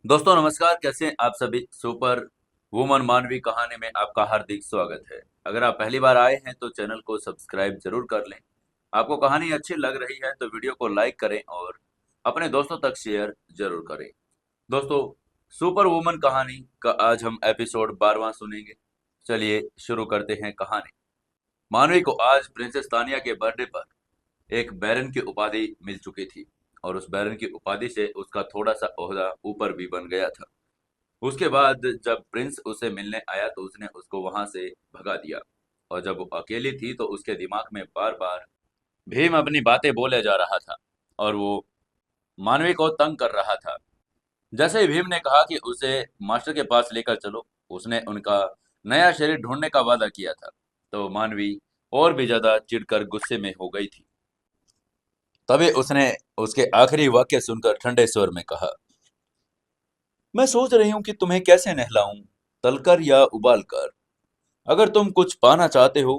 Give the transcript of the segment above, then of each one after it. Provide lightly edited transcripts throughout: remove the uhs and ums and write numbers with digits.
दोस्तों नमस्कार, कैसे हैं आप सभी। सुपर वुमन मानवी कहानी में आपका हार्दिक स्वागत है। अगर आप पहली बार आए हैं तो चैनल को सब्सक्राइब जरूर कर लें। आपको कहानी अच्छी लग रही है तो वीडियो को लाइक करें और अपने दोस्तों तक शेयर जरूर करें। दोस्तों, सुपर वुमन कहानी का आज हम एपिसोड 12वां सुनेंगे। चलिए शुरू करते हैं कहानी। मानवी को आज प्रिंसेस तानिया के बर्थडे पर एक बैरन की उपाधि मिल चुकी थी और उस बैरन की उपाधि से उसका थोड़ा सा ओहदा ऊपर भी बन गया था। उसके बाद जब प्रिंस उसे मिलने आया तो उसने उसको वहां से भगा दिया। और जब वो अकेली थी तो उसके दिमाग में बार बार भीम अपनी बातें बोले जा रहा था और वो मानवी को तंग कर रहा था। जैसे ही भीम ने कहा कि उसे मास्टर के पास लेकर चलो, उसने उनका नया शरीर ढूंढने का वादा किया था, तो मानवी और भी ज्यादा चिढ़कर गुस्से में हो गई थी। तभी उसने उसके आखिरी वाक्य सुनकर ठंडे स्वर में कहा, मैं सोच रही हूँ कि तुम्हें कैसे नहलाऊं, तलकर या उबालकर। अगर तुम कुछ पाना चाहते हो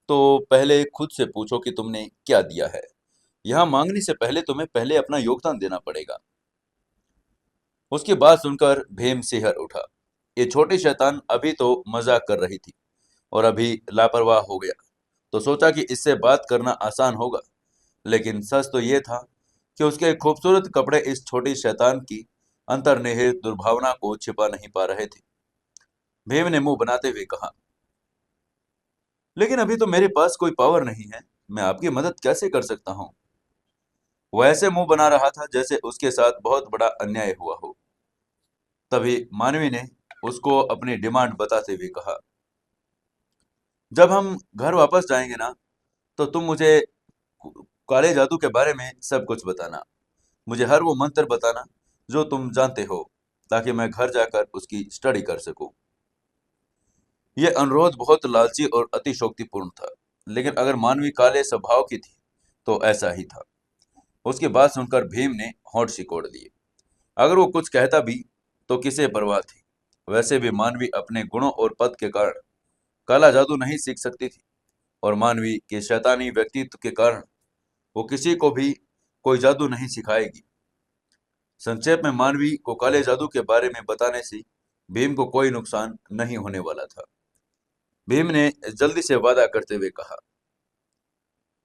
तो पहले खुद से पूछो कि तुमने क्या दिया है। यहाँ मांगने से पहले तुम्हें पहले अपना योगदान देना पड़ेगा। उसकी बात सुनकर भीम सिहर उठा। ये छोटी शैतान अभी तो मजाक कर रही थी और अभी लापरवाह हो गया तो सोचा कि इससे बात करना आसान होगा। लेकिन सच तो ये था कि उसके खूबसूरत कपड़े इस छोटी शैतान की अंतर्निहित दुर्भावना को छिपा नहीं पा रहे थे। भीम ने मुंह बनाते हुए कहा, लेकिन अभी तो मेरे पास कोई पावर नहीं है, मैं आपकी मदद कैसे कर सकता हूँ। वो ऐसे मुंह बना रहा था जैसे उसके साथ बहुत बड़ा अन्याय हुआ हो। तभी मानवी ने उसको अपनी डिमांड बताते हुए कहा, जब हम घर वापस जाएंगे ना, तो तुम मुझे काले जादू के बारे में सब कुछ बताना। मुझे हर वो मंत्र बताना जो तुम जानते हो, ताकि मैं घर जाकर उसकी स्टडी कर सकूं। यह अनुरोध बहुत लालची और अतिशोक्तिपूर्ण था, लेकिन अगर मानवी काले स्वभाव की थी तो ऐसा ही था। उसकी बात सुनकर भीम ने होंठ सिकोड़ दिए। अगर वो कुछ कहता भी तो किसे परवाह थी। वैसे भी मानवी अपने गुणों और पद के कारण काला जादू नहीं सीख सकती थी और मानवी के शैतानी व्यक्तित्व के कारण वो किसी को भी कोई जादू नहीं सिखाएगी। संक्षेप में मानवी को काले जादू के बारे में बताने से भीम को कोई नुकसान नहीं होने वाला था। भीम ने जल्दी से वादा करते हुए कहा,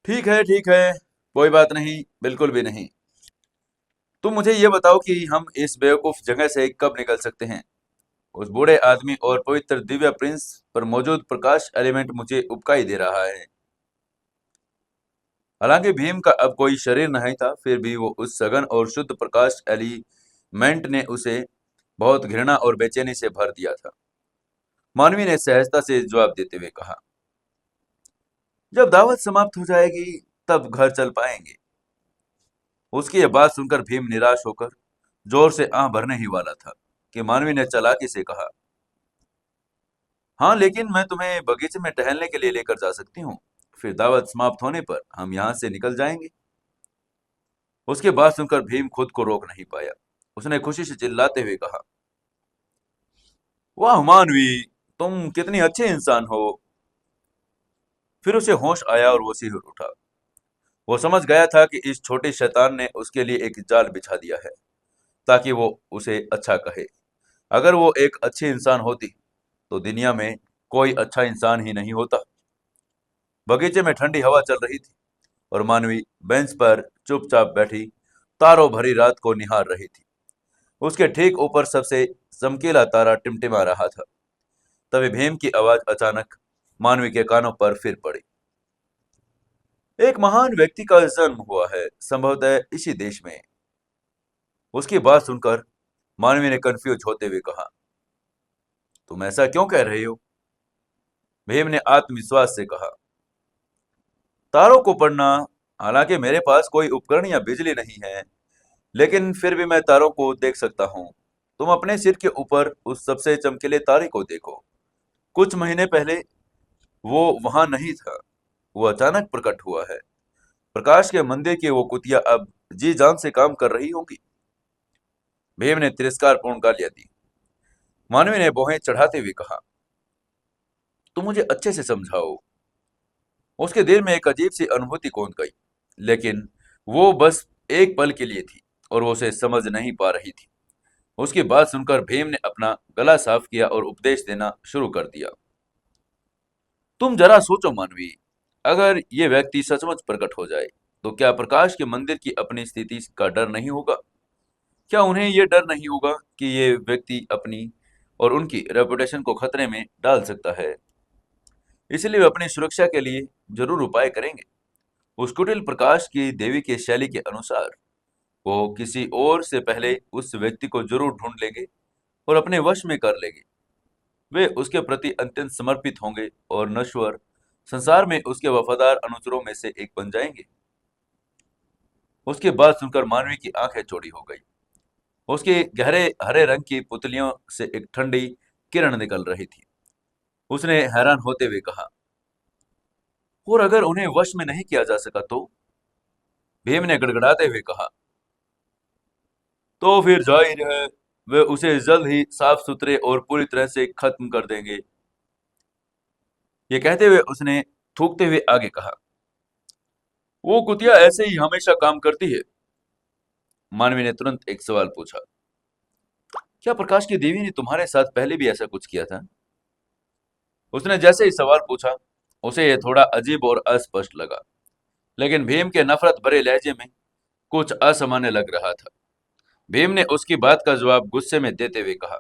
ठीक है, कोई बात नहीं, बिल्कुल भी नहीं। तुम मुझे ये बताओ कि हम इस बेवकूफ जगह से कब निकल सकते हैं। उस बूढ़े आदमी और पवित्र दिव्य प्रिंस पर मौजूद प्रकाश एलिमेंट मुझे उबका ही दे रहा है। हालांकि भीम का अब कोई शरीर नहीं था, फिर भी वो उस सघन और शुद्ध प्रकाश एलिमेंट ने उसे बहुत घृणा और बेचैनी से भर दिया था। मानवी ने सहजता से जवाब देते हुए कहा, जब दावत समाप्त हो जाएगी तब घर चल पाएंगे। उसकी यह बात सुनकर भीम निराश होकर जोर से आह भरने ही वाला था कि मानवी ने चालाकी से कहा, हाँ, लेकिन मैं तुम्हें बगीचे में टहलने के लिए लेकर जा सकती हूँ। फिर दावत समाप्त होने पर हम यहाँ से निकल जाएंगे। उसकी बात सुनकर भीम खुद को रोक नहीं पाया। उसने खुशी से चिल्लाते हुए कहा, वाह मानवी, तुम कितनी अच्छे इंसान हो। फिर उसे होश आया और वो सिर उठा। वो समझ गया था कि इस छोटे शैतान ने उसके लिए एक जाल बिछा दिया है ताकि वो उसे अच्छा कहे। अगर वो एक अच्छी इंसान होती तो दुनिया में कोई अच्छा इंसान ही नहीं होता। बगीचे में ठंडी हवा चल रही थी और मानवी बेंच पर चुपचाप बैठी तारों भरी रात को निहार रही थी। उसके ठीक ऊपर सबसे चमकीला तारा टिमटिमा रहा था। तभी भीम की आवाज अचानक मानवी के कानों पर फिर पड़ी। एक महान व्यक्ति का जन्म हुआ है, संभवतः इसी देश में। उसकी बात सुनकर मानवी ने कंफ्यूज होते हुए कहा, तुम ऐसा क्यों कह रहे हो। भीम ने आत्मविश्वास से कहा, तारों को पढ़ना, हालांकि मेरे पास कोई उपकरण या बिजली नहीं है, लेकिन फिर भी मैं तारों को देख सकता हूँ। तुम अपने सिर के ऊपर उस सबसे चमकीले तारे को देखो। कुछ महीने पहले वो वहां नहीं था, वो अचानक प्रकट हुआ है। प्रकाश के मंदिर की वो कुतिया अब जी जान से काम कर रही होंगी। भीम ने तिरस्कारपूर्ण गालियां दी। मानवी ने भौहें चढ़ाते हुए कहा, तुम मुझे अच्छे से समझाओ। उसके दिल में एक अजीब सी अनुभूति कौंध गई, लेकिन वो बस एक पल के लिए थी और वो उसे समझ नहीं पा रही थी। उसकी बात सुनकर भीम ने अपना गला साफ किया और उपदेश देना शुरू कर दिया। तुम जरा सोचो मानवी, अगर ये व्यक्ति सचमुच प्रकट हो जाए तो क्या प्रकाश के मंदिर की अपनी स्थिति का डर नहीं होगा? क्या उन्हें ये डर नहीं होगा कि ये व्यक्ति अपनी और उनकी रेपुटेशन को खतरे में डाल सकता है? इसलिए वे अपनी सुरक्षा के लिए जरूर उपाय करेंगे। उस कुटिल प्रकाश की देवी के शैली के अनुसार वो किसी और से पहले उस व्यक्ति को जरूर ढूंढ लेंगे और अपने वश में कर लेंगे। वे उसके प्रति अत्यंत समर्पित होंगे और नश्वर संसार में उसके वफादार अनुचरों में से एक बन जाएंगे। उसकी बात सुनकर मानवी की आंखें चौड़ी हो गई। उसके गहरे हरे रंग की पुतलियों से एक ठंडी किरण निकल रही थी। उसने हैरान होते हुए कहा, और अगर उन्हें वश में नहीं किया जा सका तो? भीम ने गड़गड़ाते हुए कहा, तो फिर जाहिर है वे उसे जल्द ही साफ सुथरे और पूरी तरह से खत्म कर देंगे। ये कहते हुए उसने थूकते हुए आगे कहा, वो कुतिया ऐसे ही हमेशा काम करती है। मानवी ने तुरंत एक सवाल पूछा, क्या प्रकाश की देवी ने तुम्हारे साथ पहले भी ऐसा कुछ किया था? उसने जैसे ही सवाल पूछा उसे यह थोड़ा अजीब और अस्पष्ट लगा, लेकिन भीम के नफरत भरे लहजे में कुछ असामान्य लग रहा था। भीम ने उसकी बात का जवाब गुस्से में देते हुए कहा,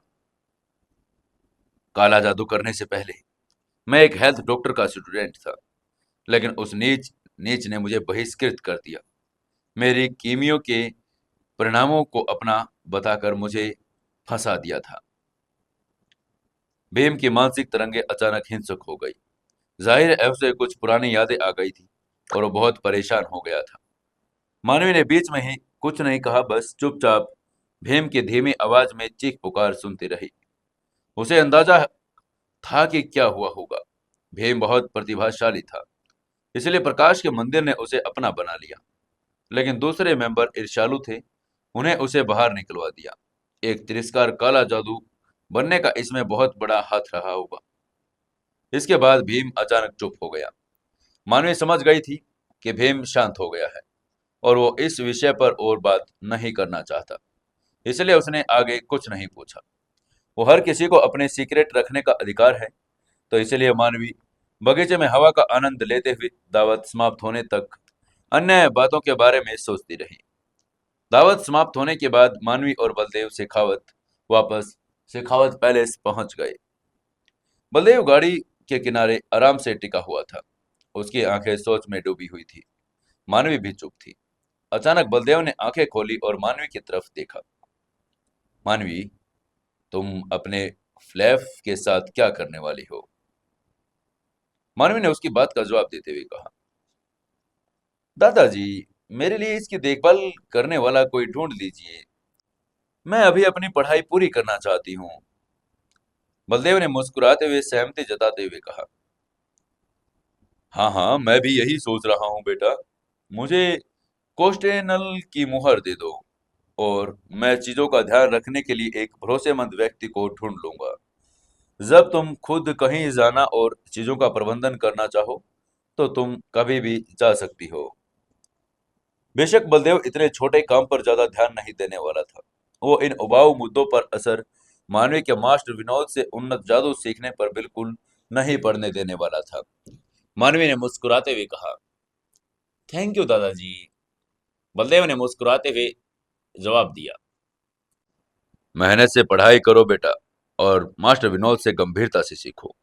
काला जादू करने से पहले मैं एक हेल्थ डॉक्टर का स्टूडेंट था, लेकिन उस नीच नीच ने मुझे बहिष्कृत कर दिया। मेरी कीमियो के परिणामों को अपना बताकर मुझे फंसा दिया था। भीम की मानसिक तरंगे अचानक हिंसक हो गई। जाहिर है उसे कुछ पुरानी यादें आ गई थी और वो बहुत परेशान हो गया था। मानवी ने बीच में ही कुछ नहीं कहा, बस चुपचाप भीम की धीमी आवाज में चीख पुकार सुनती रही। उसे अंदाजा था कि क्या हुआ होगा। भीम बहुत प्रतिभाशाली था, इसलिए प्रकाश के मंदिर ने उसे अपना बना लिया, लेकिन दूसरे मेंबर ईर्ष्यालु थे। उन्हें उसे बाहर निकलवा दिया। एक तिरस्कार काला जादू बनने का इसमें बहुत बड़ा हाथ रहा होगा। इसके बाद भीम अचानक चुप हो गया। मानवी समझ गई थी कि भीम शांत हो गया है और वो इस विषय पर और बात नहीं करना चाहता, इसलिए उसने आगे कुछ नहीं पूछा। वो हर किसी को अपने सीक्रेट रखने का अधिकार है, तो इसलिए मानवी बगीचे में हवा का आनंद लेते हुए दावत समाप्त होने तक अन्य बातों के बारे में सोचती रही। दावत समाप्त होने के बाद मानवी और बलदेव शेखावत वापस शेखावत पैलेस पहुंच गए। बलदेव गाड़ी के किनारे आराम से टिका हुआ था। उसकी आंखें सोच में डूबी हुई थी। मानवी भी चुप थी। अचानक बलदेव ने आंखें खोली और मानवी की तरफ देखा। मानवी, तुम अपने फ्लैफ के साथ क्या करने वाली हो? मानवी ने उसकी बात का जवाब देते हुए कहा, दादाजी, मेरे लिए इसकी देखभाल करने वाला कोई ढूंढ लीजिए। मैं अभी अपनी पढ़ाई पूरी करना चाहती हूँ। बलदेव ने मुस्कुराते हुए सहमति जताते हुए कहा, हाँ हाँ, मैं भी यही सोच रहा हूँ बेटा। मुझे कोस्टेनल की मुहर दे दो और मैं चीजों का ध्यान रखने के लिए एक भरोसेमंद व्यक्ति को ढूंढ लूंगा। जब तुम खुद कहीं जाना और चीजों का प्रबंधन करना चाहो तो तुम कभी भी जा सकती हो। बेशक बलदेव इतने छोटे काम पर ज्यादा ध्यान नहीं देने वाला था। वो इन उबाऊ मुद्दों पर असर मानवी के मास्टर विनोद से उन्नत जादू सीखने पर बिल्कुल नहीं पड़ने देने वाला था। मानवी ने मुस्कुराते हुए कहा, थैंक यू दादाजी। बलदेव ने मुस्कुराते हुए जवाब दिया, मेहनत से पढ़ाई करो बेटा और मास्टर विनोद से गंभीरता से सीखो।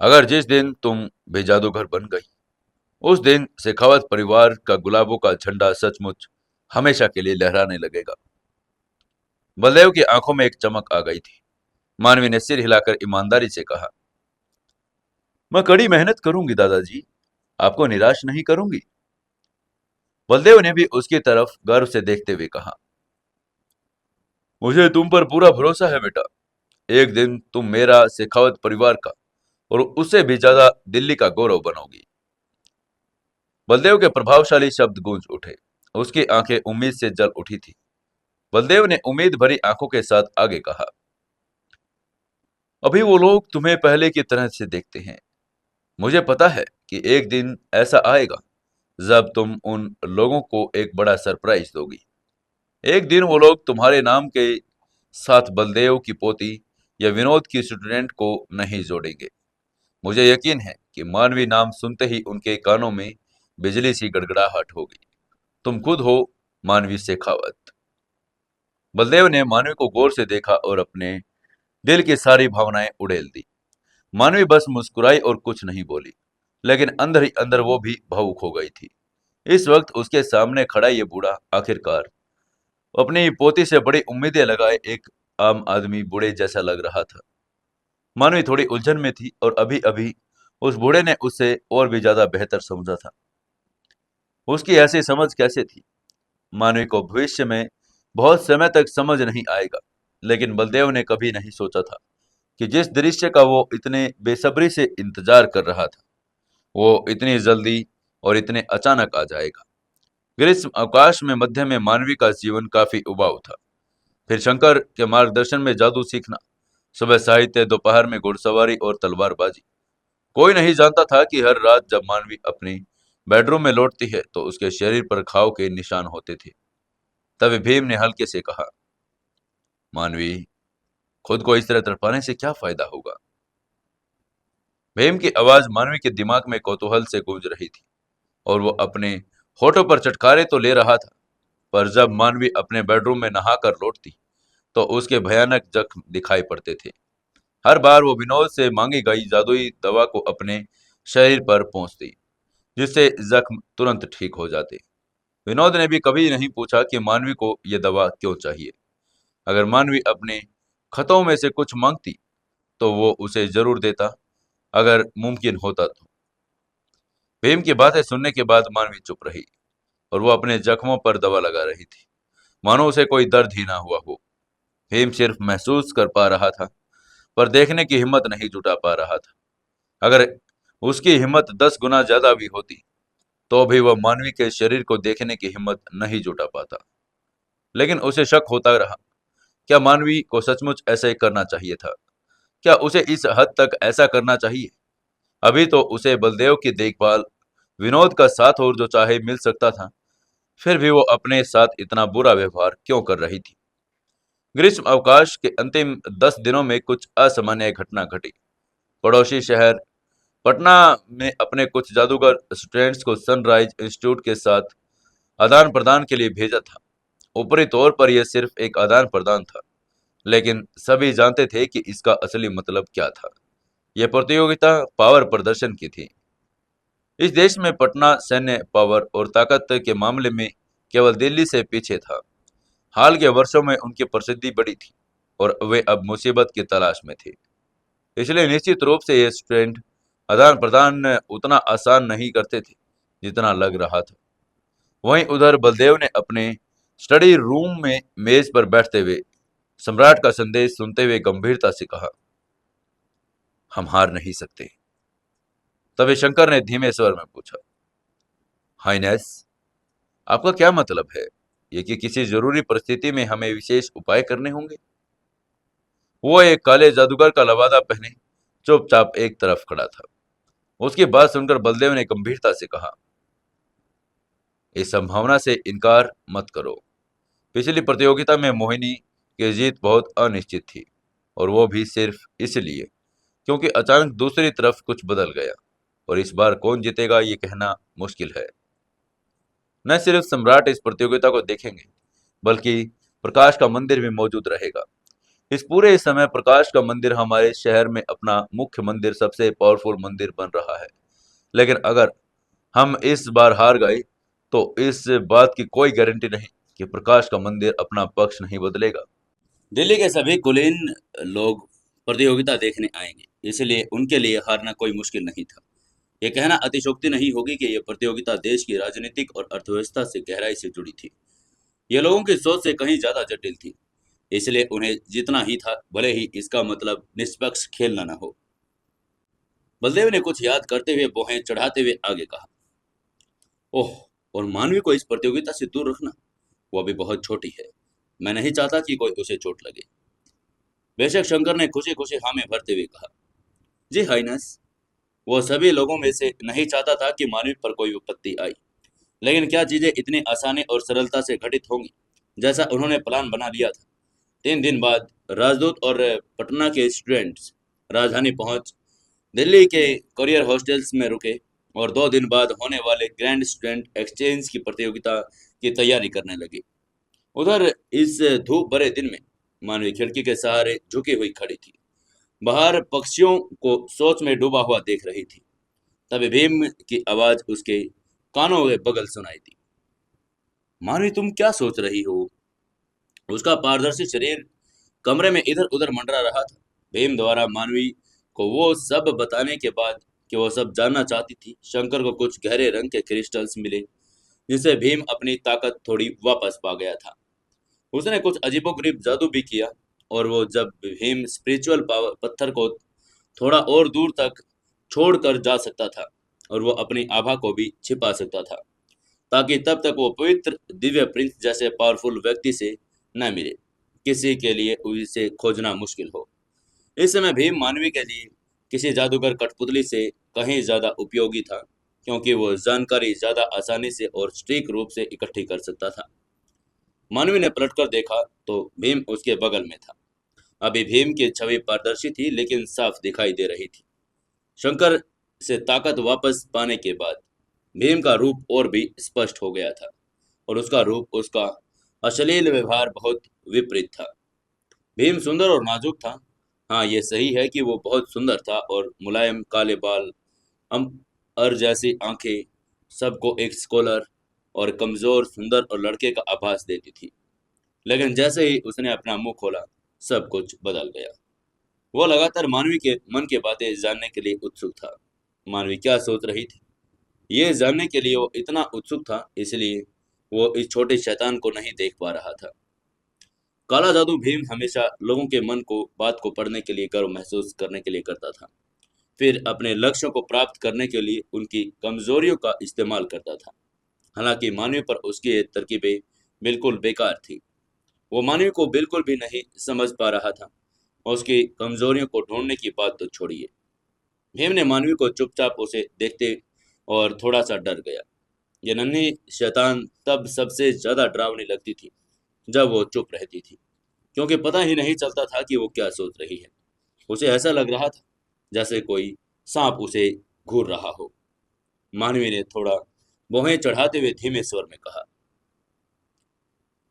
अगर जिस दिन तुम भी जादूगर बन गई, उस दिन शेखावत परिवार का गुलाबों का झंडा सचमुच हमेशा के लिए लहराने लगेगा। बलदेव की आंखों में एक चमक आ गई थी। मानवी ने सिर हिलाकर ईमानदारी से कहा, मैं कड़ी मेहनत करूंगी दादाजी, आपको निराश नहीं करूंगी। बलदेव ने भी उसकी तरफ गर्व से देखते हुए कहा, मुझे तुम पर पूरा भरोसा है बेटा। एक दिन तुम मेरा शेखावत परिवार का और उससे भी ज्यादा दिल्ली का गौरव बनोगी। बलदेव के प्रभावशाली शब्द गूंज उठे। उसकी आंखें उम्मीद से जल उठी थी। बलदेव ने उम्मीद भरी आंखों के साथ आगे कहा, अभी वो लोग तुम्हें पहले की तरह से देखते हैं। मुझे पता है कि एक दिन ऐसा आएगा जब तुम उन लोगों को एक बड़ा सरप्राइज दोगी। एक दिन वो लोग तुम्हारे नाम के साथ बलदेव की पोती या विनोद की स्टूडेंट को नहीं जोड़ेंगे। मुझे यकीन है कि मानवी नाम सुनते ही उनके कानों में बिजली सी गड़गड़ाहट होगी। तुम खुद हो मानवी शेखावत। बलदेव ने मानवी को गौर से देखा और अपने दिल की सारी भावनाएं उड़ेल दी। मानवी बस मुस्कुराई और कुछ नहीं बोली, लेकिन अंदर ही अंदर वो भी भावुक हो गई थी। इस वक्त उसके सामने खड़ा ये बूढ़ा आखिरकार अपनी पोती से बड़ी उम्मीदें लगाए एक आम आदमी बूढ़े जैसा लग रहा था। मानवी थोड़ी उलझन में थी और अभी अभी उस बूढ़े ने उसे और भी ज्यादा बेहतर समझा था। उसकी ऐसी समझ कैसे थी, मानवी को भविष्य में बहुत समय तक समझ नहीं आएगा, लेकिन बलदेव ने कभी नहीं सोचा था कि जिस दृश्य का वो इतने बेसब्री से इंतजार कर रहा था, वो इतनी जल्दी और इतने अचानक आ जाएगा। ग्रीष्म अवकाश में मध्य में मानवी का जीवन काफी उबाऊ था। फिर शंकर के मार्गदर्शन में जादू सीखना, सुबह साहित्य, दोपहर में घुड़सवारी और तलवारबाजी। कोई नहीं जानता था कि हर रात जब मानवी अपनी बेडरूम में लौटती है तो उसके शरीर पर घाव के निशान होते थे। तभी भीम ने हल्के से कहा, मानवी, खुद को इस तरह तड़पाने से क्या फायदा होगा। भीम की आवाज मानवी के दिमाग में कौतूहल से गूंज रही थी और वो अपने होठों पर चटकारे तो ले रहा था, पर जब मानवी अपने बेडरूम में नहाकर लौटती तो उसके भयानक जख्म दिखाई पड़ते थे। हर बार वो विनोद से मांगी गई जादुई दवा को अपने शरीर पर पहुंचती, जिससे जख्म तुरंत ठीक हो जाते। विनोद ने भी कभी नहीं पूछा कि मानवी को यह दवा क्यों चाहिए। अगर मानवी अपने खतों में से कुछ मांगती तो वो उसे जरूर देता, अगर मुमकिन होता तो। भीम की बातें सुनने के बाद मानवी चुप रही और वो अपने जख्मों पर दवा लगा रही थी, मानो उसे कोई दर्द ही ना हुआ हो। भीम सिर्फ महसूस कर पा रहा था, पर देखने की हिम्मत नहीं जुटा पा रहा था। अगर उसकी हिम्मत 10 गुना ज्यादा भी होती तो भी वह मानवी के शरीर को देखने की हिम्मत नहीं जुटा पाता। लेकिन उसे शक होता रहा, क्या मानवी को सचमुच ऐसा ही करना चाहिए था? क्या उसे इस हद तक ऐसा करना चाहिए? अभी तो उसे बलदेव की देखभाल, विनोद का साथ और जो चाहे मिल सकता था, फिर भी वो अपने साथ इतना बुरा व्यवहार क्यों कर रही थी? ग्रीष्म अवकाश के अंतिम 10 दिनों में कुछ असामान्य घटना घटी। पड़ोसी शहर पटना में अपने कुछ जादूगर स्टूडेंट्स को सनराइज इंस्टीट्यूट के साथ आदान प्रदान के लिए भेजा था। ऊपरी तौर पर यह सिर्फ एक आदान प्रदान था, लेकिन सभी जानते थे कि इसका असली मतलब क्या था। यह प्रतियोगिता पावर प्रदर्शन की थी। इस देश में पटना सैन्य पावर और ताकत के मामले में केवल दिल्ली से पीछे था। हाल के वर्षों में उनकी प्रसिद्धि बढ़ी थी और वे अब मुसीबत की तलाश में थे। इसलिए निश्चित रूप से ये स्टूडेंट आदान प्रदान उतना आसान नहीं करते थे जितना लग रहा था। वहीं उधर बलदेव ने अपने स्टडी रूम में मेज पर बैठते हुए सम्राट का संदेश सुनते हुए गंभीरता से कहा, हम हार नहीं सकते। तभी शंकर ने धीमे स्वर में पूछा, हाइनेस, आपका क्या मतलब है? ये कि किसी जरूरी परिस्थिति में हमें विशेष उपाय करने होंगे? वो एक काले जादूगर का लवादा पहने चुपचाप एक तरफ खड़ा था। उसकी बात सुनकर बलदेव ने गंभीरता से कहा, इस संभावना से इनकार मत करो। पिछली प्रतियोगिता में मोहिनी की जीत बहुत अनिश्चित थी, और वो भी सिर्फ इसलिए क्योंकि अचानक दूसरी तरफ कुछ बदल गया, और इस बार कौन जीतेगा ये कहना मुश्किल है। न सिर्फ सम्राट इस प्रतियोगिता को देखेंगे, बल्कि प्रकाश का मंदिर भी मौजूद रहेगा। इस पूरे समय प्रकाश का मंदिर हमारे शहर में अपना मुख्य मंदिर, सबसे पावरफुल मंदिर बन रहा है। लेकिन अगर हम इस बार हार गए तो इस बात की कोई गारंटी नहीं कि प्रकाश का मंदिर अपना पक्ष नहीं बदलेगा। दिल्ली के सभी कुलीन लोग प्रतियोगिता देखने आएंगे, इसलिए उनके लिए हारना कोई मुश्किल नहीं था। यह कहना अतिशयोक्ति नहीं होगी कि यह प्रतियोगिता देश की राजनीतिक और अर्थव्यवस्था से गहराई से जुड़ी थी। यह लोगों की सोच से कहीं ज्यादा जटिल थी, इसलिए उन्हें जीतना ही था, भले ही इसका मतलब निष्पक्ष खेलना न हो। बलदेव ने कुछ याद करते हुए बोहें चढ़ाते हुए आगे कहा, ओह, और मानवी को इस प्रतियोगिता से दूर रखना, वो अभी बहुत छोटी है। मैं नहीं चाहता कि कोई उसे चोट लगे। बेशक, शंकर ने खुशी खुशी हाँ में भरते हुए कहा, जी हाइनेस, वो सभी लोगों में से नहीं चाहता था कि मानवी पर कोई विपत्ति आई, लेकिन क्या चीजें इतनी आसानी और सरलता से घटित होंगी जैसा उन्होंने प्लान बना लिया था? 3 दिन बाद राजदूत और पटना के स्टूडेंट्स राजधानी पहुंच दिल्ली के करियर हॉस्टल्स में रुके और 2 दिन बाद होने वाले ग्रैंड स्टूडेंट एक्सचेंज की प्रतियोगिता की तैयारी करने लगी। उधर इस धूप भरे दिन में मानवी खिड़की के सहारे झुकी हुई खड़ी थी। बाहर पक्षियों को सोच में डूबा हुआ देख रही थी। तभी भीम की आवाज उसके कानों के बगल सुनाई दी। मानवी, तुम क्या सोच रही हो? उसका पारदर्शी शरीर कमरे में इधर उधर मंडरा रहा था। भीम द्वारा मानवी को वो सब बताने के बाद कि वो सब जानना चाहती थी, शंकर को कुछ गहरे रंग के क्रिस्टल्स मिले जिससे भीम अपनी ताकत थोड़ी वापस पा गया था। उसने कुछ अजीबोगरीब जादू भी किया और वो जब भीम स्पिरिचुअल पावर पत्थर को थोड़ा और दूर तक छोड़कर जा सकता था और वो अपनी आभा को भी छिपा सकता था ताकि तब तक वो पवित्र दिव्य प्रिंस जैसे पावरफुल व्यक्ति से न मिले, किसी के लिए उसे खोजना मुश्किल हो। इस समय भीम मानवी के लिए किसी जादूगर कठपुतली से कहीं ज्यादा उपयोगी था क्योंकि वो जानकारी ज्यादा आसानी से और सटीक रूप से इकट्ठी कर सकता था। मानवी ने पलटकर देखा तो भीम उसके बगल में था। अभी भीम की छवि पारदर्शी थी लेकिन साफ दिखाई दे रही थी। शंकर से ताकत वापस पाने के बाद भीम का रूप और भी स्पष्ट हो गया था और उसका रूप, उसका अश्लील व्यवहार बहुत विपरीत था। भीम सुंदर और नाजुक था। हाँ, ये सही है कि वो बहुत सुंदर था और मुलायम काले बाल, अम्बर जैसी आंखें सबको एक स्कॉलर और कमजोर सुंदर और लड़के का आभास देती थी। लेकिन जैसे ही उसने अपना मुंह खोला, सब कुछ बदल गया। वो लगातार मानवी के मन की बातें जानने के लिए उत्सुक था। मानवी क्या सोच रही थी, ये जानने के लिए वो इतना उत्सुक था, इसलिए वो इस छोटे शैतान को नहीं देख पा रहा था। काला जादू भीम हमेशा लोगों के मन को, बात को पढ़ने के लिए, गर्व महसूस करने के लिए करता था, फिर अपने लक्ष्यों को प्राप्त करने के लिए उनकी कमजोरियों का इस्तेमाल करता था। हालांकि मानवी पर उसकी ये तरकीबें बिल्कुल बेकार थी। वो मानवी को बिल्कुल भी नहीं समझ पा रहा था और उसकी कमजोरियों को ढूंढने की बात तो छोड़िए। भीम ने मानवी को चुपचाप उसे देखते और थोड़ा सा डर गया। ये नन्ही शैतान तब सबसे ज्यादा डरावनी लगती थी जब वो चुप रहती थी, क्योंकि पता ही नहीं चलता था कि वो क्या सोच रही है। उसे ऐसा लग रहा था जैसे कोई सांप उसे घूर रहा हो। मानवी ने थोड़ा भौहें चढ़ाते हुए धीमे स्वर में कहा,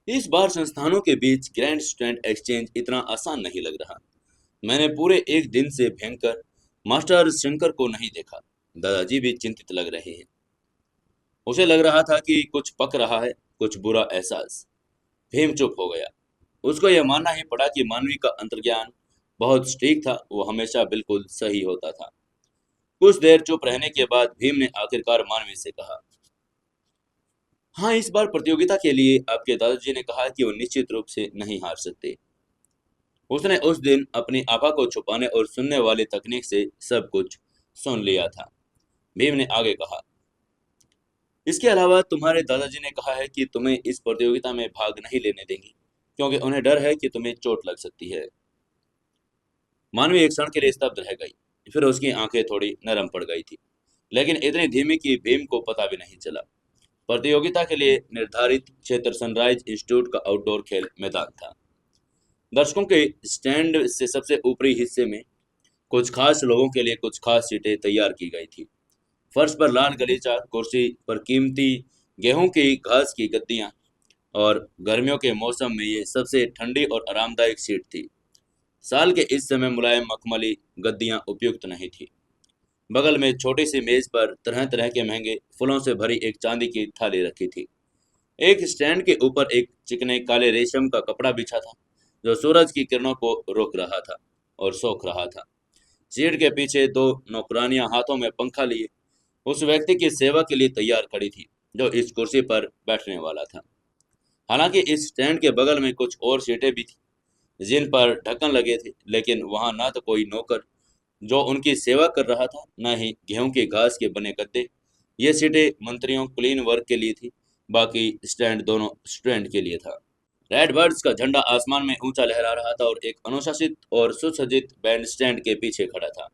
इस बार संस्थानों के बीच ग्रैंड स्टूडेंट एक्सचेंज इतना आसान नहीं लग रहा। मैंने पूरे एक दिन से भयंकर मास्टर शंकर को नहीं देखा। दादाजी भी चिंतित लग रहे हैं। उसे लग रहा था कि कुछ पक रहा है, कुछ बुरा एहसास। भीम चुप हो गया। उसको यह मानना ही पड़ा कि मानवी का अंतर्ज्ञान बहुत सटीक था, वो हमेशा बिल्कुल सही होता था। कुछ देर चुप रहने के बाद भीम ने आखिरकार मानवी से कहा, हाँ, इस बार प्रतियोगिता के लिए आपके दादाजी ने कहा कि वो निश्चित रूप से नहीं हार सकते। उसने उस दिन अपनी आभा को छुपाने और सुनने वाली तकनीक से सब कुछ सुन लिया था। भीम ने आगे कहा, इसके अलावा तुम्हारे दादाजी ने कहा है कि तुम्हें इस प्रतियोगिता में भाग नहीं लेने देंगे क्योंकि उन्हें डर है कि तुम्हें चोट लग सकती है। मानवी एक क्षण के लिए स्तब्ध रह गई, फिर उसकी आंखें थोड़ी नरम पड़ गई थी, लेकिन इतनी धीमी कि भीम को पता भी नहीं चला। प्रतियोगिता के लिए निर्धारित क्षेत्र सनराइज इंस्टीट्यूट का आउटडोर खेल मैदान था। दर्शकों के स्टैंड से सबसे ऊपरी हिस्से में कुछ खास लोगों के लिए कुछ खास सीटें तैयार की गई थी। फर्श पर लाल गलीचा कुर्सी पर कीमती गेहूं की घास की गद्दियां और गर्मियों के मौसम में ये सबसे ठंडी और आरामदायक सीट थी। साल के इस समय मुलायम मखमली गद्दियां उपयुक्त नहीं थी। बगल में छोटी सी मेज पर तरह तरह के महंगे फूलों से भरी एक चांदी की थाली रखी थी। एक स्टैंड के ऊपर एक चिकने काले रेशम का कपड़ा बिछा था जो सूरज की किरणों को रोक रहा था और सोख रहा था। सीट के पीछे दो नौकरानियां हाथों में पंखा लिए उस व्यक्ति की सेवा के लिए तैयार खड़ी थी जो इस कुर्सी पर बैठने वाला था। हालांकि इस स्टैंड के बगल में कुछ और सीटें भी थी जिन पर ढक्कन लगे थे, लेकिन वहां ना तो कोई नौकर जो उनकी सेवा कर रहा था, न ही गेहूं की घास के बने गद्दे। ये सीटें मंत्रियों, क्लीन वर्क के लिए थी, बाकी स्टैंड दोनों स्टूडेंट के लिए था। रेड बर्ड्स का झंडा आसमान में ऊंचा लहरा रहा था और एक अनुशासित और सुसज्जित बैंड स्टैंड के पीछे खड़ा था।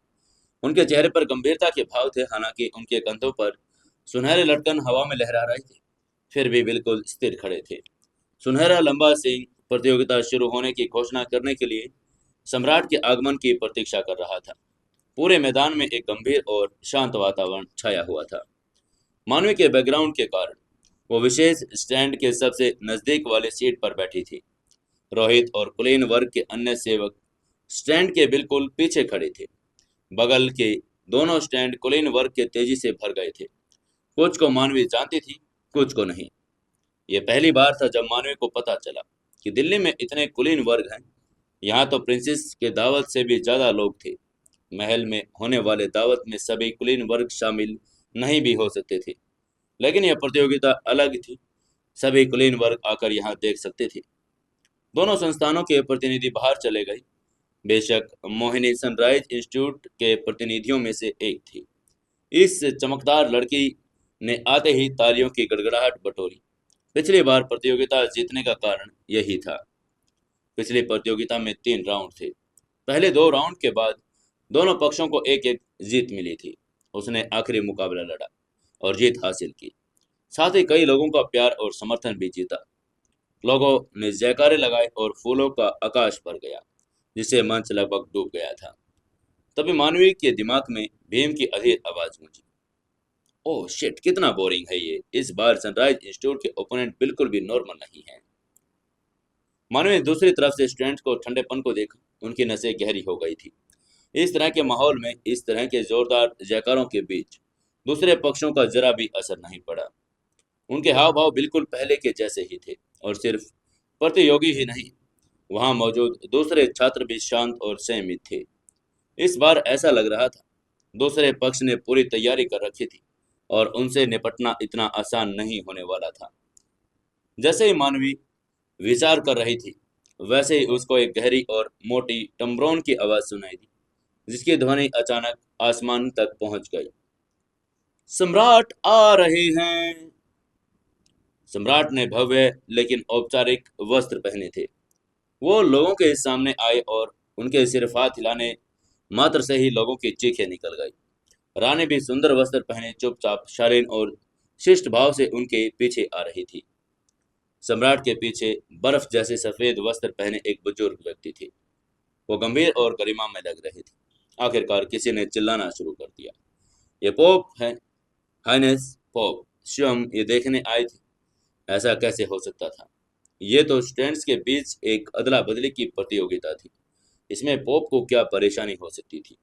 उनके चेहरे पर गंभीरता के भाव थे, हालांकि उनके कंधों पर सुनहरे लटकन हवा में लहरा रहे थे, फिर भी बिल्कुल स्थिर खड़े थे। सुनहरा लंबा सींग प्रतियोगिता शुरू होने की घोषणा करने के लिए सम्राट के आगमन की प्रतीक्षा कर रहा था। पूरे मैदान में एक गंभीर और शांत वातावरण छाया हुआ था। मानवी के बैकग्राउंड के कारण वो विशेष स्टैंड के सबसे नजदीक वाले सीट पर बैठी थी। रोहित और कुलीन वर्ग के अन्य सेवक स्टैंड के बिल्कुल पीछे खड़े थे। बगल के दोनों स्टैंड कुलीन वर्ग के तेजी से भर गए थे। कुछ को मानवी जानती थी, कुछ को नहीं। ये पहली बार था जब मानवी को पता चला कि दिल्ली में इतने कुलीन वर्ग हैं। यहाँ तो प्रिंसेस के दावत से भी ज्यादा लोग थे। महल में होने वाले दावत में सभी कुलीन वर्ग शामिल नहीं भी हो सकते थे, लेकिन यह प्रतियोगिता अलग थी। सभी कुलीन वर्ग आकर यहाँ देख सकते थे। दोनों संस्थानों के प्रतिनिधि बाहर चले गए। बेशक मोहिनी सनराइज इंस्टीट्यूट के प्रतिनिधियों में से एक थी। इस चमकदार लड़की ने आते ही तालियों की गड़गड़ाहट बटोरी। पिछली बार प्रतियोगिता जीतने का कारण यही था। पिछली प्रतियोगिता में 3 राउंड थे। पहले 2 राउंड के बाद दोनों पक्षों को एक एक जीत मिली थी। उसने आखिरी मुकाबला लड़ा और जीत हासिल की। साथ ही कई लोगों का प्यार और समर्थन भी जीता। लोगों ने जयकारे लगाए और फूलों का आकाश भर गया, जिससे मंच लगभग डूब गया था। तभी मानवी के दिमाग में भीम की अधीर आवाज गूंजी। ओह शिट, कितना बोरिंग है ये। इस बार सनराइज इंस्टीट्यूट के ओपोनेंट बिल्कुल भी नॉर्मल नहीं है। मानवी ने दूसरी तरफ से स्टूडेंट्स को ठंडेपन को देखा। उनकी नसें गहरी हो गई थी। इस तरह के माहौल में, इस तरह के जोरदार जयकारों के बीच दूसरे पक्षों का जरा भी असर नहीं पड़ा। उनके हाव भाव बिल्कुल पहले के जैसे ही थे। और सिर्फ प्रतियोगी ही नहीं, वहां मौजूद दूसरे छात्र भी शांत और संयमित थे। इस बार ऐसा लग रहा था दूसरे पक्ष ने पूरी तैयारी कर रखी थी और उनसे निपटना इतना आसान नहीं होने वाला था। जैसे ही मानवी विचार कर रही थी, वैसे ही उसको एक गहरी और मोटी टम्बरोन की आवाज सुनाई दी, जिसकी ध्वनि अचानक आसमान तक पहुंच गई। सम्राट आ रहे हैं। सम्राट ने भव्य लेकिन औपचारिक वस्त्र पहने थे। वो लोगों के सामने आए और उनके सिर्फ हाथ हिलाने मात्र से ही लोगों की चीखें निकल गई। रानी भी सुंदर वस्त्र पहने चुपचाप शालीन और शिष्ट भाव से उनके पीछे आ रही थी। सम्राट के पीछे बर्फ जैसे सफेद वस्त्र पहने एक बुजुर्ग व्यक्ति थे। वो गंभीर और गरिमा में लग रहे थे। आखिरकार किसी ने चिल्लाना शुरू कर दिया, ये पोप है, हाइनेस पोप स्वयं ये देखने आए थे। ऐसा कैसे हो सकता था? ये तो स्टूडेंट्स के बीच एक अदला बदली की प्रतियोगिता थी। इसमें पोप को क्या परेशानी हो सकती थी?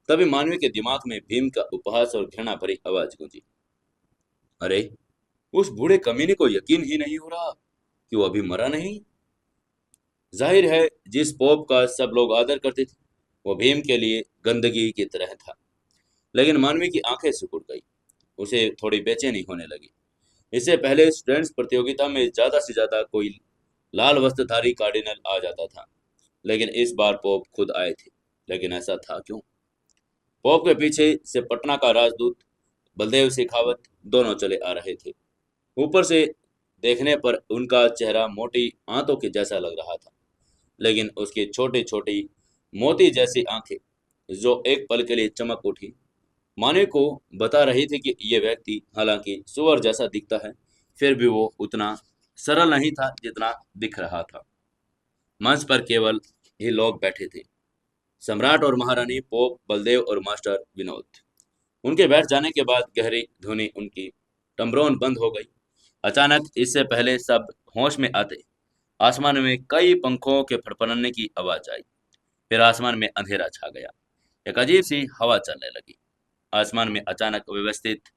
तभी मानवी के दिमाग में भीम का उपहास और घृणा भरी आवाज गूंजी। अरे, उस बूढ़े कमीने को यकीन ही नहीं हो रहा कि वो अभी मरा नहीं। जाहिर है जिस पोप का सब लोग आदर करते थे, वो भीम के लिए गंदगी की तरह था। लेकिन मानवी की आंखें सिकुड़ गई। उसे थोड़ी बेचैनी होने लगी। इससे पहले स्टूडेंट्स प्रतियोगिता में ज्यादा से ज्यादा कोई लाल वस्त्रधारी कार्डिनल आ जाता था, लेकिन इस बार पोप खुद आए थे। लेकिन ऐसा था क्यों? पोप के पीछे से पटना का राजदूत बलदेव शेखावत दोनों चले आ रहे थे। ऊपर से देखने पर उनका चेहरा मोटी आंतों के जैसा लग रहा था, लेकिन उसकी छोटी छोटी मोती जैसी आंखें जो एक पल के लिए चमक उठी, माने को बता रही थी कि यह व्यक्ति हालांकि सुअर जैसा दिखता है, फिर भी वो उतना सरल नहीं था जितना दिख रहा था। मंच पर केवल ही लोग बैठे थे, सम्राट और महारानी, पोप, बलदेव और मास्टर विनोद। उनके बैठ जाने के बाद गहरी धुनी उनकी टम्बरोन बंद हो गई। अचानक, इससे पहले सब होश में आते, आसमान में कई पंखों के फड़फड़ाने की आवाज आई। फिर आसमान में अंधेरा छा गया। एक अजीब सी हवा चलने लगी। आसमान में अचानक व्यवस्थित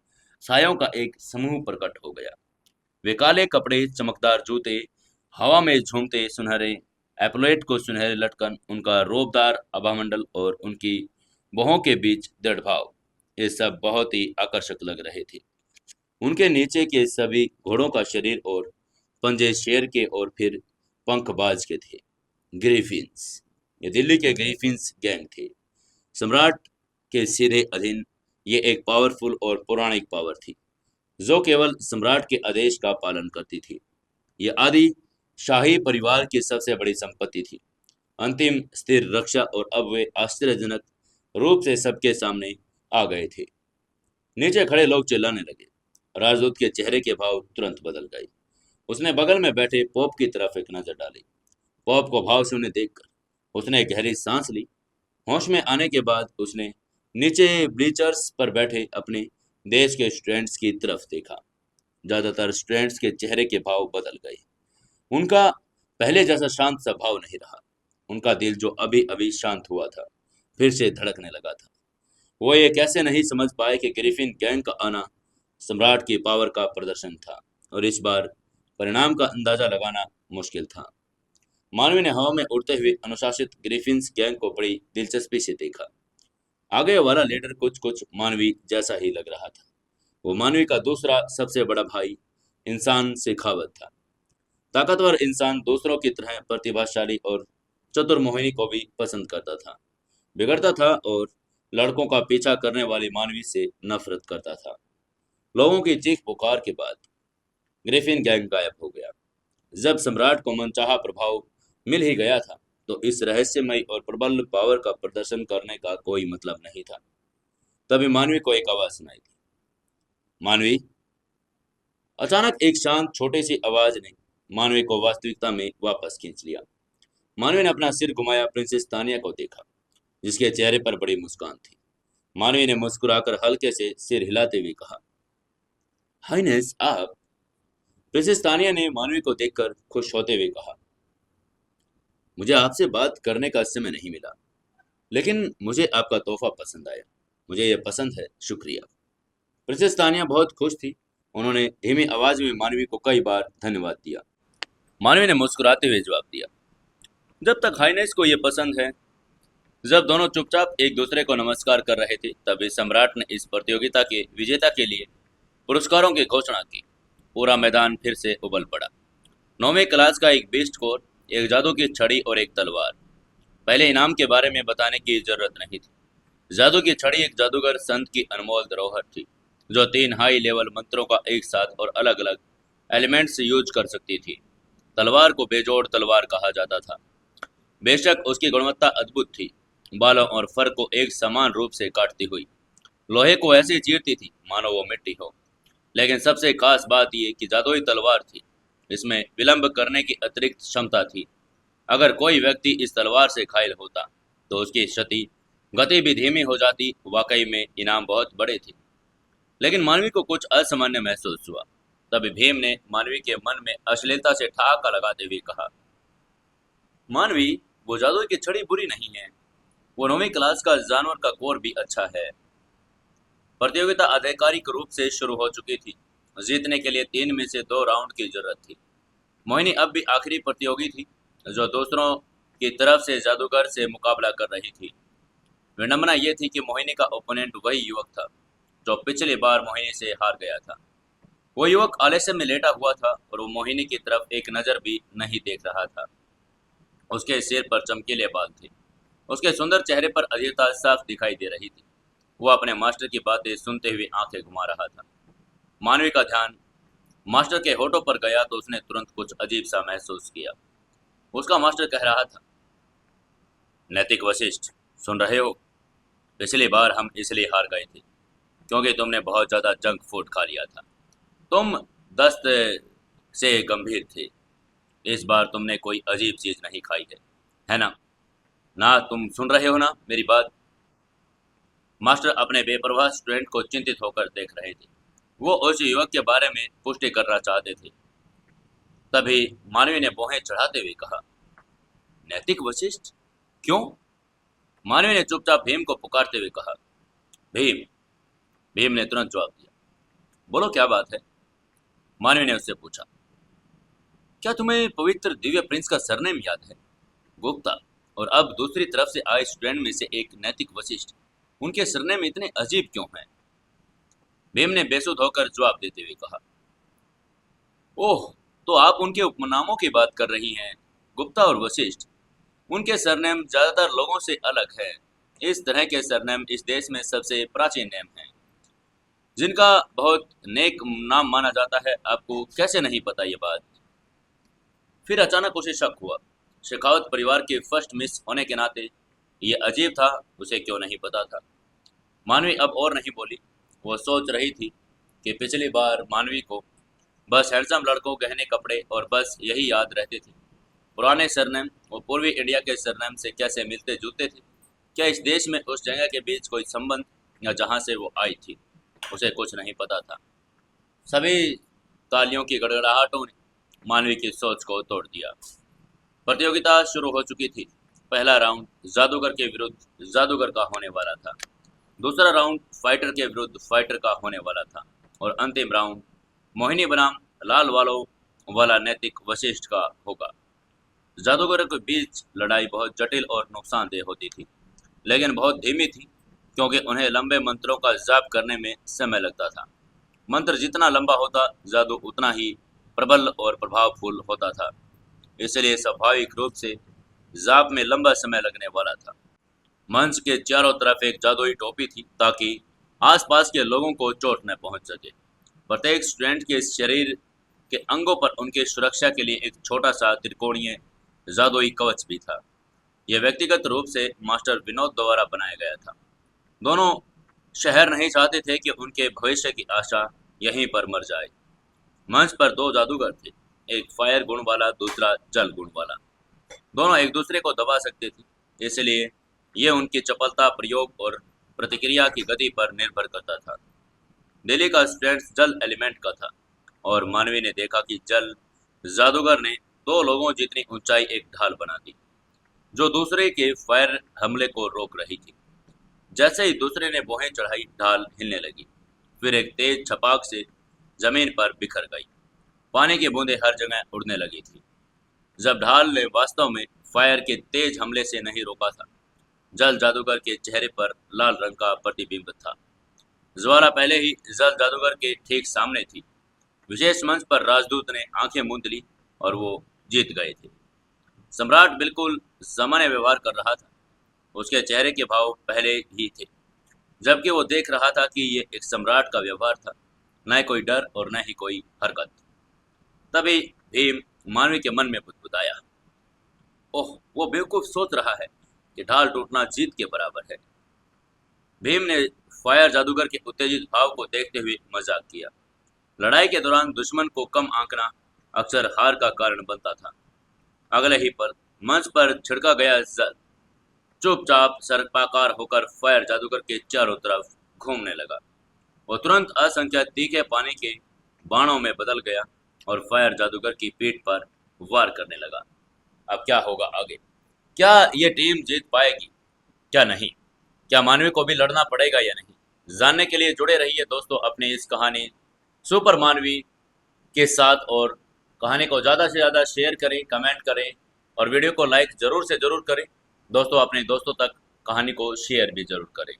सायों का एक समूह प्रकट हो गया। वे काले कपड़े, चमकदार जूते, हवा में झूमते सुनहरे एप्लेट को सुनहरे लटकन, उनका रोबदार आभामंडल और उनकी बाहों के बीच दृढ़ भाव, ये सब बहुत ही आकर्षक लग रहे थे। उनके नीचे के सभी घोड़ों का शरीर और पंजे शेर के और फिर पंख बाज के थे। ग्रीफिन्स, ये दिल्ली के ग्रीफिन्स गैंग थे। सम्राट के सीधे अधीन ये एक पावरफुल और पौराणिक पावर थी, जो केवल सम्राट के आदेश का पालन करती थी। ये आदि शाही परिवार की सबसे बड़ी संपत्ति थी, अंतिम स्थिर रक्षा, और अब वे आश्चर्यजनक रूप से सबके सामने आ गए थे। नीचे खड़े लोग चिल्लाने लगे। राजदूत के चेहरे के भाव तुरंत बदल गए। उसने बगल में बैठे पॉप की तरफ एक नजर डाली। पॉप को भाव से उन्हें देखकर उसने एक गहरी सांस ली। होश में आने के बाद उसने नीचे ब्लीचर्स पर बैठे अपने देश के स्टूडेंट्स की तरफ देखा। ज्यादातर स्टूडेंट्स के चेहरे के भाव बदल गए। उनका पहले जैसा शांत सा भाव नहीं रहा। उनका दिल जो अभी अभी शांत हुआ था फिर से धड़कने लगा था। वो ये कैसे नहीं समझ पाए कि ग्रिफिन गैंग का आना सम्राट की पावर का प्रदर्शन था और इस बार परिणाम का अंदाजा लगाना मुश्किल था। मानवी ने हवा में उड़ते हुए अनुशासित ग्रिफिन्स गैंग को बड़ी दिलचस्पी से देखा। आगे वाला लीडर कुछ कुछ मानवी जैसा ही लग रहा था। वो मानवी का दूसरा सबसे बड़ा भाई इंसान शेखावत था। ताकतवर इंसान दूसरों की तरह प्रतिभाशाली और चतुर मोहिनी को भी पसंद करता था। बिगड़ता था और लड़कों का पीछा करने वाली मानवी से नफरत करता था। लोगों की चीख पुकार के बाद ग्रिफिन गैंग गायब हो गया। जब सम्राट को मनचाहा प्रभाव मिल ही गया था तो इस रहस्यमय और प्रबल पावर का प्रदर्शन करने का कोई मतलब नहीं था। तभी मानवी को एक आवाज सुनाई दी। मानवी। अचानक एक शांत छोटी सी आवाज ने मानवी को वास्तविकता में वापस खींच लिया। मानवी ने अपना सिर घुमाया। प्रिंसेस तानिया को देखा जिसके चेहरे पर बड़ी मुस्कान थी। मानवी ने मुस्कुराकर हल्के से सिर हिलाते हुए कहा, हाइनेस आप। प्रिंसेस तानिया ने मानवी को देखकर खुश होते हुए कहा, मुझे आपसे बात करने का समय नहीं मिला, लेकिन मुझे आपका तोहफा पसंद आया। मुझे यह पसंद है, शुक्रिया। प्रिंसेस तानिया बहुत खुश थी। उन्होंने धीमी आवाज में मानवी को कई बार धन्यवाद दिया। मानवी ने मुस्कुराते हुए जवाब दिया, जब तक हाइनेस को यह पसंद है। जब दोनों चुपचाप एक दूसरे को नमस्कार कर रहे थे तभी सम्राट ने इस प्रतियोगिता के विजेता के लिए पुरस्कारों की घोषणा की। पूरा मैदान फिर से उबल पड़ा। 9वीं क्लास का एक बेस्ट स्कोर, एक जादू की छड़ी और एक तलवार। पहले इनाम के बारे में बताने की जरूरत नहीं थी। जादू की छड़ी एक जादूगर संत की अनमोल धरोहर थी जो 3 हाई लेवल मंत्रों का एक साथ और अलग अलग एलिमेंट्स यूज कर सकती थी। तलवार को बेजोड़ तलवार कहा जाता था। बेशक उसकी गुणवत्ता अद्भुत थी, बालों और फर को एक समान रूप से काटती हुई लोहे को ऐसे चीरती थी मानो वो मिट्टी हो। लेकिन सबसे खास बात यह कि जादुई तलवार थी। इसमें विलंब करने की अतिरिक्त क्षमता थी। अगर कोई व्यक्ति इस तलवार से घायल होता तो उसकी क्षति गति भी धीमी हो जाती। वाकई में इनाम बहुत बड़े थे। लेकिन मानवी को कुछ असामान्य महसूस हुआ। तभी भीम ने मानवी के मन में अश्लीलता से ठहाका लगाते हुए कहा, मानवी, वो जादू की छड़ी बुरी नहीं है। वो 9वीं क्लास का जानवर का कोर भी अच्छा है। प्रतियोगिता आधिकारिक रूप से शुरू हो चुकी थी। जीतने के लिए 3 में से 2 राउंड की जरूरत थी। मोहिनी अब भी आखिरी प्रतियोगी थी जो दूसरों की तरफ से जादूगर से मुकाबला कर रही थी। विडंबना यह थी कि मोहिनी का ओपोनेंट वही युवक था जो पिछली बार मोहिनी से हार गया था। वो युवक आलस्य में लेटा हुआ था और वो मोहिनी की तरफ एक नजर भी नहीं देख रहा था। उसके सिर पर चमकीले बाल थे। उसके सुंदर चेहरे पर अधीरता साफ दिखाई दे रही थी। वो अपने मास्टर की बातें सुनते हुए आंखें घुमा रहा था। मानवी का ध्यान मास्टर के होठों पर गया तो उसने तुरंत कुछ अजीब सा महसूस किया। उसका मास्टर कह रहा था, नैतिक वशिष्ठ, सुन रहे हो? पिछली बार हम इसलिए हार गए थे क्योंकि तुमने बहुत ज्यादा जंक फूड खा लिया था। तुम दस्त से गंभीर थे। इस बार तुमने कोई अजीब चीज नहीं खाई है ना? ना तुम सुन रहे हो ना मेरी बात? मास्टर अपने बेपरवाह स्टूडेंट को चिंतित होकर देख रहे थे। वो उस युवक के बारे में पुष्टि करना चाहते थे। तभी मानवी ने भौहें चढ़ाते हुए कहा, नैतिक वशिष्ठ? क्यों? मानवी ने चुपचाप भीम को पुकारते हुए कहा, भीम। भीम ने तुरंत जवाब दिया, बोलो क्या बात है? मानवी ने उससे पूछा, क्या तुम्हें पवित्र दिव्य प्रिंस का सरनेम याद है? गुप्ता। और अब दूसरी तरफ से आए स्टूडेंट में से एक नैतिक वशिष्ठ। उनके सरनेम इतने अजीब क्यों हैं? भीम ने बेसुध होकर जवाब देते हुए कहा, ओह, तो आप उनके उपनामों की बात कर रही हैं, गुप्ता और वशिष्ठ। उनके सरनेम ज्यादातर लोगों से अलग है। इस तरह के सरनेम इस देश में सबसे प्राचीन नेम हैं, जिनका बहुत नेक नाम माना जाता है। आपको कैसे नहीं पता ये बात? फिर अचानक उसे शक हुआ। शेखावत परिवार के फर्स्ट मिस होने के नाते ये अजीब था, उसे क्यों नहीं पता था। मानवी अब और नहीं बोली। वो सोच रही थी कि पिछली बार मानवी को बस हैंडसम लड़कों, गहने कपड़े और बस यही याद रहते थे। पुराने सरनेम और पूर्वी इंडिया के सरनेम से कैसे मिलते जुलते थे? क्या इस देश में उस जगह के बीच कोई संबंध, या जहाँ से वो आई थी उसे कुछ नहीं पता था। सभी तालियों की गड़गड़ाहटों ने मानवी की सोच को तोड़ दिया। प्रतियोगिता शुरू हो चुकी थी। पहला राउंड जादूगर के विरुद्ध जादूगर का होने वाला था। दूसरा राउंड फाइटर के विरुद्ध फाइटर का होने वाला था। और अंतिम राउंड मोहिनी बनाम लाल वालों वाला नैतिक वशिष्ठ का होगा। जादूगरों के बीच लड़ाई बहुत जटिल और नुकसानदेह होती थी, लेकिन बहुत धीमी थी, क्योंकि उन्हें लंबे मंत्रों का जाप करने में समय लगता था। मंत्र जितना लंबा होता, जादू उतना ही प्रबल और प्रभावफुल होता था। इसलिए स्वाभाविक रूप से जाप में लंबा समय लगने वाला था। मंच के चारों तरफ एक जादुई टोपी थी, ताकि आसपास के लोगों को चोट न पहुंच सके। प्रत्येक स्टूडेंट के शरीर के अंगों पर उनके सुरक्षा के लिए एक छोटा सा त्रिकोणीय जादुई कवच भी था। यह व्यक्तिगत रूप से मास्टर विनोद द्वारा बनाया गया था। दोनों शहर नहीं चाहते थे कि उनके भविष्य की आशा यहीं पर मर जाए। मंच पर दो जादूगर थे, एक फायर गुण वाला, दूसरा जल गुण वाला। दोनों एक दूसरे को दबा सकते थे, इसलिए यह उनकी चपलता, प्रयोग और प्रतिक्रिया की गति पर निर्भर करता था। दिल्ली का स्टूडेंट जल एलिमेंट का था, और मानवी ने देखा कि जल जादूगर ने दो लोगों जितनी ऊंचाई एक ढाल बना दी, जो दूसरे के फायर हमले को रोक रही थी। जैसे ही दूसरे ने बोहें चढ़ाई, ढाल हिलने लगी, फिर एक तेज छपाक से जमीन पर बिखर गई। पानी की बूंदें हर जगह उड़ने लगी थी। जब ढाल ने वास्तव में फायर के तेज हमले से नहीं रोका था, जल जादूगर के चेहरे पर लाल रंग का प्रतिबिंब था। ज्वाला पहले ही जल जादूगर के ठीक सामने थी। विशेष मंच पर राजदूत ने आंखें मूंद ली और वो जीत गए थे। सम्राट बिल्कुल सामान्य व्यवहार कर रहा था। उसके चेहरे के भाव पहले ही थे, जबकि वो देख रहा था कि ये एक सम्राट का व्यवहार था, न कोई डर और न ही कोई हरकत। तभी भीम मानवी के मन में बुदबुदाया, ओह, वो बेवकूफ सोच रहा है कि ढाल टूटना जीत के बराबर है। भीम ने फायर जादूगर के उत्तेजित भाव को देखते हुए मजाक किया। लड़ाई के दौरान दुश्मन को कम आंकना अक्सर हार का कारण बनता था। अगले ही पल मंच पर छिड़का गया जल चुपचाप सर्पाकार होकर फायर जादूगर के चारों तरफ घूमने लगा। वो तुरंत असंख्य तीखे पानी के बाणों में बदल गया और फायर जादूगर की पीठ पर वार करने लगा। अब क्या होगा आगे? क्या ये टीम जीत पाएगी, क्या नहीं? क्या मानवी को भी लड़ना पड़ेगा या नहीं? जानने के लिए जुड़े रहिए दोस्तों अपनी इस कहानी सुपर मानवी के साथ, और कहानी को ज़्यादा से ज़्यादा शेयर करें, कमेंट करें और वीडियो को लाइक ज़रूर से ज़रूर करें। दोस्तों अपने दोस्तों तक कहानी को शेयर भी ज़रूर करें।